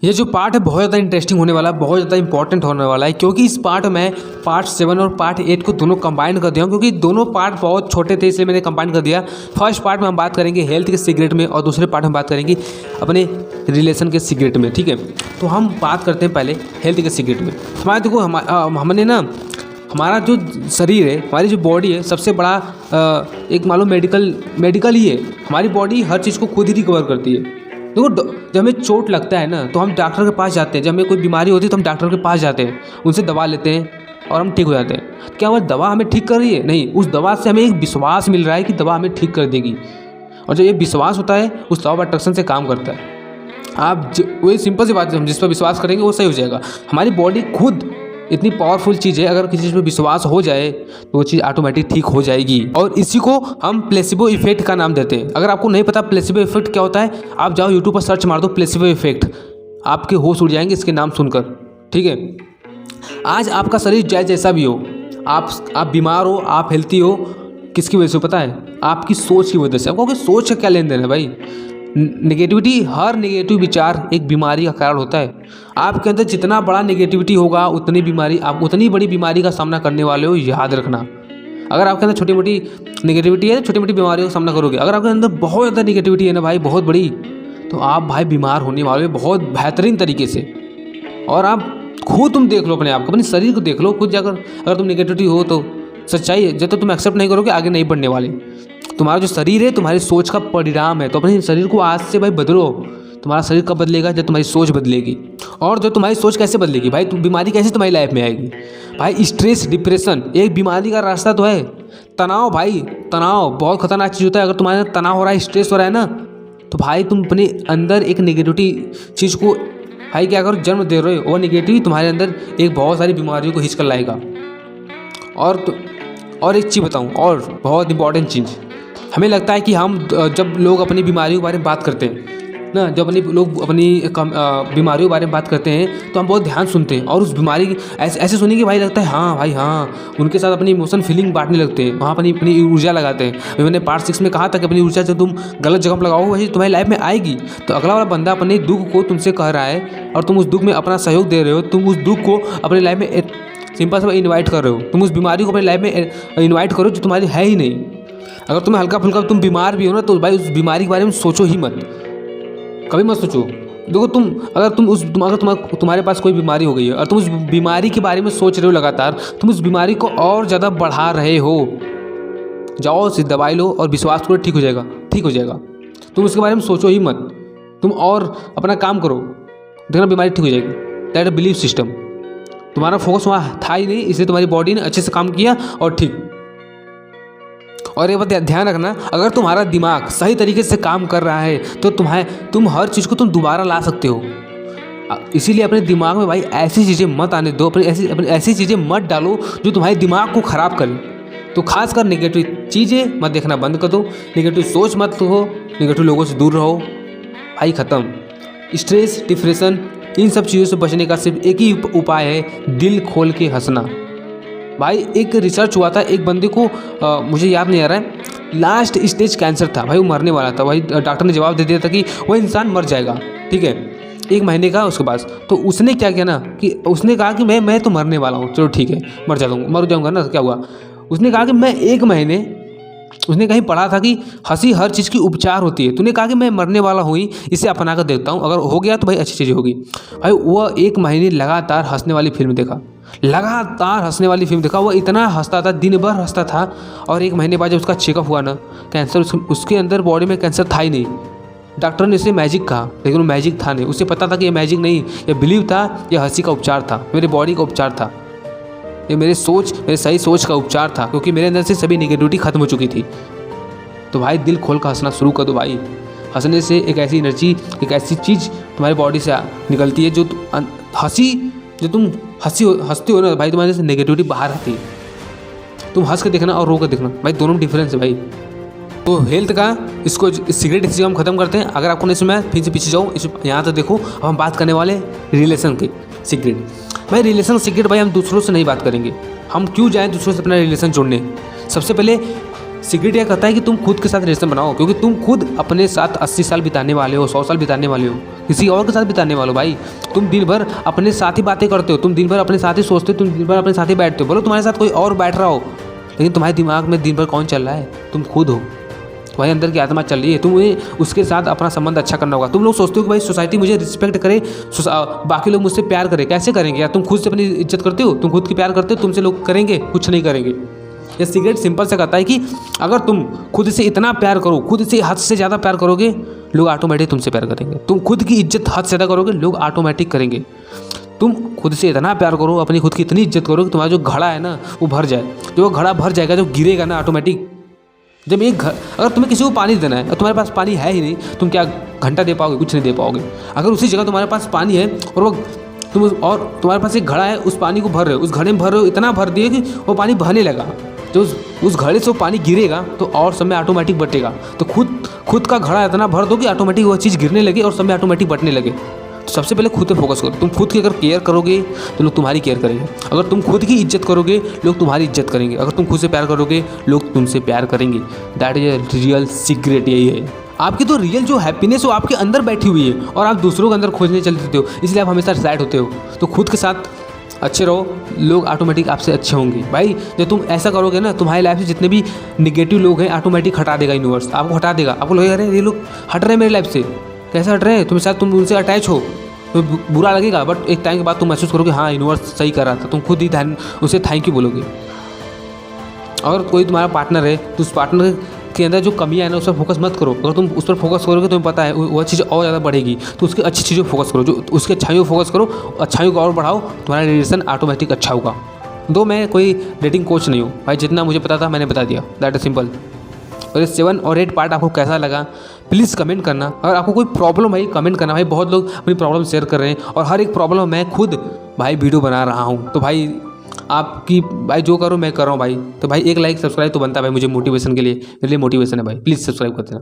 ये जो पार्ट है बहुत ज़्यादा इंटरेस्टिंग होने वाला है, बहुत ज़्यादा इंपॉर्टेंट होने वाला है, क्योंकि इस पार्ट में पार्ट 7 और पार्ट 8 को दोनों कंबाइन कर दिया हूँ, क्योंकि दोनों पार्ट बहुत छोटे थे इसलिए मैंने कंबाइन कर दिया। फर्स्ट पार्ट में हम बात करेंगे हेल्थ के सीक्रेट में और दूसरे पार्ट में बात करेंगे अपने रिलेशन के सीक्रेट में। ठीक है, तो हम बात करते हैं पहले हेल्थ के सीक्रेट में। हमारे देखो हमने ना हमारा जो शरीर है, हमारी जो बॉडी है, सबसे बड़ा एक मालूम मेडिकल ही है। हमारी बॉडी हर चीज़ को खुद ही रिकवर करती है। देखो जब हमें चोट लगता है ना तो हम डॉक्टर के पास जाते हैं, जब हमें कोई बीमारी होती है तो हम डॉक्टर के पास जाते हैं, उनसे दवा लेते हैं और हम ठीक हो जाते हैं। क्या वह दवा हमें ठीक कर रही है? नहीं, उस दवा से हमें एक विश्वास मिल रहा है कि दवा हमें ठीक कर देगी, और जब ये विश्वास होता है उस दवा पर अट्रैक्शन से काम करता है। आप वही सिंपल सी बात है, हम जिस पर विश्वास करेंगे वो सही हो जाएगा। हमारी बॉडी खुद इतनी पावरफुल चीज़ है, अगर किसी चीज़ पर विश्वास हो जाए तो वो चीज़ ऑटोमेटिक ठीक हो जाएगी। और इसी को हम प्लेसिबो इफेक्ट का नाम देते हैं। अगर आपको नहीं पता प्लेसिबो इफेक्ट क्या होता है, आप जाओ यूट्यूब पर सर्च मार दो प्लेसिबो इफेक्ट, आपके होश उड़ जाएंगे इसके नाम सुनकर। ठीक है, आज आपका शरीर जैसा भी हो, आप बीमार हो, आप हेल्थी हो, किसकी वजह से पता है? आपकी सोच की वजह से। आपको सोच का क्या लेन देन है भाई? नेगेटिविटी, हर नेगेटिव विचार एक बीमारी का कारण होता है। आपके अंदर जितना बड़ा नेगेटिविटी होगा उतनी बड़ी बीमारी का सामना करने वाले हो, याद रखना। अगर आपके अंदर छोटी मोटी नेगेटिविटी है, छोटी मोटी बीमारियों का सामना करोगे। अगर आपके अंदर बहुत ज़्यादा नेगेटिविटी है ना भाई, बहुत बड़ी, तो आप भाई बीमार होने वाले हो बहुत बेहतरीन तरीके से। और आप खुद तुम देख लो अपने आप को, अपने शरीर को देख लो खुद जाकर। अगर तुम नेगेटिविटी हो तो सच्चाई है, जब तक तुम एक्सेप्ट नहीं करोगे आगे नहीं बढ़ने वाले। तुम्हारा जो शरीर है तुम्हारी सोच का परिणाम है, तो अपने शरीर को आज से भाई बदलो। तुम्हारा शरीर कब बदलेगा? जब तुम्हारी सोच बदलेगी। और जो तुम्हारी सोच कैसे बदलेगी भाई? बीमारी कैसे तुम्हारी लाइफ में आएगी भाई? स्ट्रेस, डिप्रेशन एक बीमारी का रास्ता तो है। तनाव भाई, तनाव बहुत खतरनाक चीज़ होता है। अगर तुम्हारे तनाव हो रहा है, स्ट्रेस हो रहा है ना, तो भाई तुम अपने अंदर एक नेगेटिविटी चीज़ को भाई क्या करो, जन्म दे रहे हो। वो नेगेटिव तुम्हारे अंदर एक बहुत सारी बीमारियों को खींच कर लाएगा। और एक चीज़ बताऊँ, और बहुत इंपॉर्टेंट चीज़, हमें लगता है कि हम जब लोग अपनी बीमारियों के बारे में बात करते हैं ना, जब लोग अपनी बीमारियों के बारे में बात करते हैं तो हम बहुत ध्यान सुनते हैं, और उस बीमारी ऐसे सुने कि भाई लगता है हाँ भाई हाँ, उनके साथ अपनी इमोशन फीलिंग बांटने लगते हैं, वहाँ अपनी ऊर्जा लगाते हैं। मैंने पार्ट 6 में कहा था कि अपनी ऊर्जा जब तुम गलत जगह पर लगाओगे वही तुम्हारी लाइफ में आएगी। तो अगला वाला बंदा अपने दुख को तुमसे कह रहा है और तुम उस दुख में अपना सहयोग दे रहे हो, तुम उस दुख को अपनी लाइफ में सिंपल सा इन्वाइट कर रहे हो, तुम उस बीमारी को अपनी लाइफ में इन्वाइट करो जो तुम्हारी है ही नहीं। अगर तुम्हें हल्का फुल्का तुम बीमार भी हो ना, तो भाई उस बीमारी के बारे में सोचो ही मत, कभी मत सोचो। देखो तुम्हारे पास कोई बीमारी हो गई है और तुम उस बीमारी के बारे में सोच रहे हो लगातार, तुम उस बीमारी को और ज़्यादा बढ़ा रहे हो। जाओ सिर्फ दवाई लो और विश्वास करो, ठीक हो जाएगा। तुम उसके बारे में सोचो ही मत, तुम और अपना काम करो, देखना बीमारी ठीक हो जाएगी। That a belief system. तुम्हारा फोकस वहाँ था ही नहीं, इसलिए तुम्हारी बॉडी ने अच्छे से काम किया और ठीक। और ये बात ध्यान रखना, अगर तुम्हारा दिमाग सही तरीके से काम कर रहा है तो तुम हर चीज़ को तुम दोबारा ला सकते हो। इसीलिए अपने दिमाग में भाई ऐसी चीज़ें मत आने दो, अपनी ऐसी चीज़ें मत डालो जो तुम्हारे दिमाग को ख़राब करे। तो खासकर नेगेटिव चीज़ें मत देखना बंद कर दो, नेगेटिव सोच मत हो, नेगेटिव लोगों से दूर रहो भाई, ख़त्म। स्ट्रेस, डिप्रेशन, इन सब चीज़ों से बचने का सिर्फ एक ही उपाय है, दिल खोल के हंसना। भाई एक रिसर्च हुआ था, एक बंदे को मुझे याद नहीं आ रहा है, लास्ट स्टेज कैंसर था भाई, वो मरने वाला था। भाई डॉक्टर ने जवाब दे दिया था कि वो इंसान मर जाएगा, ठीक है, 1 महीने का उसके पास। तो उसने क्या किया ना कि उसने कहा कि मैं तो मरने वाला हूँ, चलो ठीक है मर जाऊँगा ना। क्या हुआ, उसने कहा कि मैं 1 महीने, उसने कहीं पढ़ा था कि हंसी हर चीज़ की उपचार होती है। तूने कहा कि मैं मरने वाला हूँ ही, इसे अपना कर देखता हूँ, अगर हो गया तो भाई अच्छी चीज़ होगी। भाई वो 1 महीने लगातार हंसने वाली फिल्म देखा, वो इतना हंसता था, दिन भर हंसता था। और 1 महीने बाद जब उसका चेकअप हुआ ना, कैंसर उसके अंदर बॉडी में कैंसर था ही नहीं। डॉक्टर ने इसे मैजिक कहा, लेकिन वो मैजिक था नहीं। उसे पता था कि ये मैजिक नहीं, ये बिलीव था, ये हंसी का उपचार था, मेरे बॉडी का उपचार था, ये मेरे सही सोच का उपचार था, क्योंकि मेरे अंदर से सभी नेगेटिविटी खत्म हो चुकी थी। तो भाई दिल खोल कर हंसना शुरू कर दो भाई। हंसने से एक ऐसी एनर्जी, एक ऐसी चीज़ तुम्हारी बॉडी से निकलती है, जो तुम हंसते हो ना भाई, तुम्हारे से नेगेटिविटी बाहर आती है। तुम हंस के देखना और रो कर देखना भाई, दोनों में डिफरेंस है भाई। तो हेल्थ का इसको सीक्रेट इसी हम खत्म करते हैं। अगर आपको नहीं सुना फिर से पीछे जाओ, यहाँ तक देखो। अब हम बात करने वाले रिलेशन के सीक्रेट। भाई रिलेशन सीक्रेट भाई, हम दूसरों से नहीं बात करेंगे। हम क्यों जाएँ दूसरों से अपना रिलेशन जोड़ने? सबसे पहले सीक्रेट यह कहता है कि तुम खुद के साथ रिलेशन बनाओ, क्योंकि तुम खुद अपने साथ 80 साल बिताने वाले हो, 100 साल बिताने वाले हो, किसी और के साथ बिताने वाले हो भाई। तुम दिन भर अपने साथ ही बातें करते हो, तुम दिन भर अपने साथ ही सोचते हो, तुम दिन भर अपने साथ ही बैठते हो। बोलो तुम्हारे साथ कोई और बैठ रहा हो, लेकिन तुम्हारे दिमाग में दिन भर कौन चल रहा है? तुम खुद हो, तुम्हारे अंदर की आत्मा चल रही है। तुम्हें उसके साथ अपना संबंध अच्छा करना होगा। तुम लोग सोचते हो कि भाई सोसाइटी मुझे रिस्पेक्ट करे, बाकी लोग मुझसे प्यार करें। कैसे करेंगे यार? तुम खुद से अपनी इज्जत करते हो, तुम खुद की प्यार करते हो, तुमसे लोग करेंगे? कुछ नहीं करेंगे। ये सीक्रेट सिंपल से कहता है कि अगर तुम खुद से इतना प्यार करो, खुद से हद से ज़्यादा प्यार करोगे, लोग ऑटोमेटिक तुमसे प्यार करेंगे। तुम खुद की इज्जत हद से ज़्यादा करोगे, लोग ऑटोमेटिक करेंगे। तुम खुद से इतना प्यार करो, अपनी खुद की इतनी इज्जत करो कि तुम्हारा जो घड़ा है ना वो भर जाए। जो वो घड़ा भर जाएगा, जो गिरेगा ना ऑटोमेटिक, जब एक अगर तुम्हें किसी को पानी देना है और तुम्हारे पास पानी है ही नहीं, तुम क्या घंटा दे पाओगे? कुछ नहीं दे पाओगे। अगर उसी जगह तुम्हारे पास पानी है और तुम्हारे पास एक घड़ा है, उस पानी को भर रहे हो, उस घड़े में भर रहे हो, इतना भर दिए कि वो पानी बहने लगा, तो उस घड़े से वो पानी गिरेगा तो और समय ऑटोमेटिक बटेगा। तो खुद का घड़ा इतना भर दो कि ऑटोमेटिक वो चीज़ गिरने लगे और समय ऑटोमेटिक बटने लगे। तो सबसे पहले खुद पे फोकस करो। तुम खुद की अगर केयर करोगे तो लोग तुम्हारी केयर करेंगे। अगर तुम खुद की इज्जत करोगे, लोग तुम्हारी इज्जत करेंगे। अगर तुम खुद से प्यार करोगे, लोग तुमसे प्यार करेंगे। That is a real secret. यही है आपकी तो रियल जो हैप्पीनेस वो आपके अंदर बैठी हुई है, और आप दूसरों के अंदर खोजने चल देते हो, इसलिए आप हमेशा सैड होते हो। तो खुद के साथ अच्छे रहो, लोग ऑटोमेटिक आपसे अच्छे होंगे भाई। जब तुम ऐसा करोगे ना, तुम्हारी लाइफ से जितने भी निगेटिव लोग हैं ऑटोमेटिक हटा देगा यूनिवर्स, आपको हटा देगा। आपको लगेगा अरे ये लोग हट रहे हैं मेरी लाइफ से, कैसे हट रहे हैं? तुम शायद तुम उनसे अटैच हो तो बुरा लगेगा, बट एक टाइम के बाद तुम महसूस करोगे हाँ यूनिवर्स सही कर रहा था। तुम खुद ही उसे थैंक यू बोलोगे। अगर कोई तुम्हारा पार्टनर है तो उस पार्टनर के अंदर जो कमियाँ है ना उस पर फोकस मत करो। अगर तुम उस पर फोकस करोगे तुम्हें पता है वह चीज़ और ज़्यादा बढ़ेगी। तो उसकी अच्छी चीज़ों पर फोकस करो, जो उसकी अच्छाइयों पर फोकस करो, अच्छाइयों को और बढ़ाओ, तुम्हारा रिलेशन ऑटोमेटिक अच्छा होगा। दो मैं कोई डेटिंग कोच नहीं हूँ भाई, जितना मुझे पता था मैंने बता दिया, दैट इज सिंपल। और ये 7 और 8 पार्ट आपको कैसा लगा प्लीज़ कमेंट करना। अगर आपको कोई प्रॉब्लम है कमेंट करना भाई। बहुत लोग अपनी प्रॉब्लम शेयर कर रहे हैं और हर एक प्रॉब्लम मैं खुद भाई वीडियो बना रहा हूँ। तो भाई आपकी भाई जो करो मैं कर रहा हूँ भाई। तो भाई एक लाइक सब्सक्राइब तो बनता है भाई मुझे मोटिवेशन के लिए, मेरे लिए मोटिवेशन है भाई। प्लीज़ सब्सक्राइब कर देना।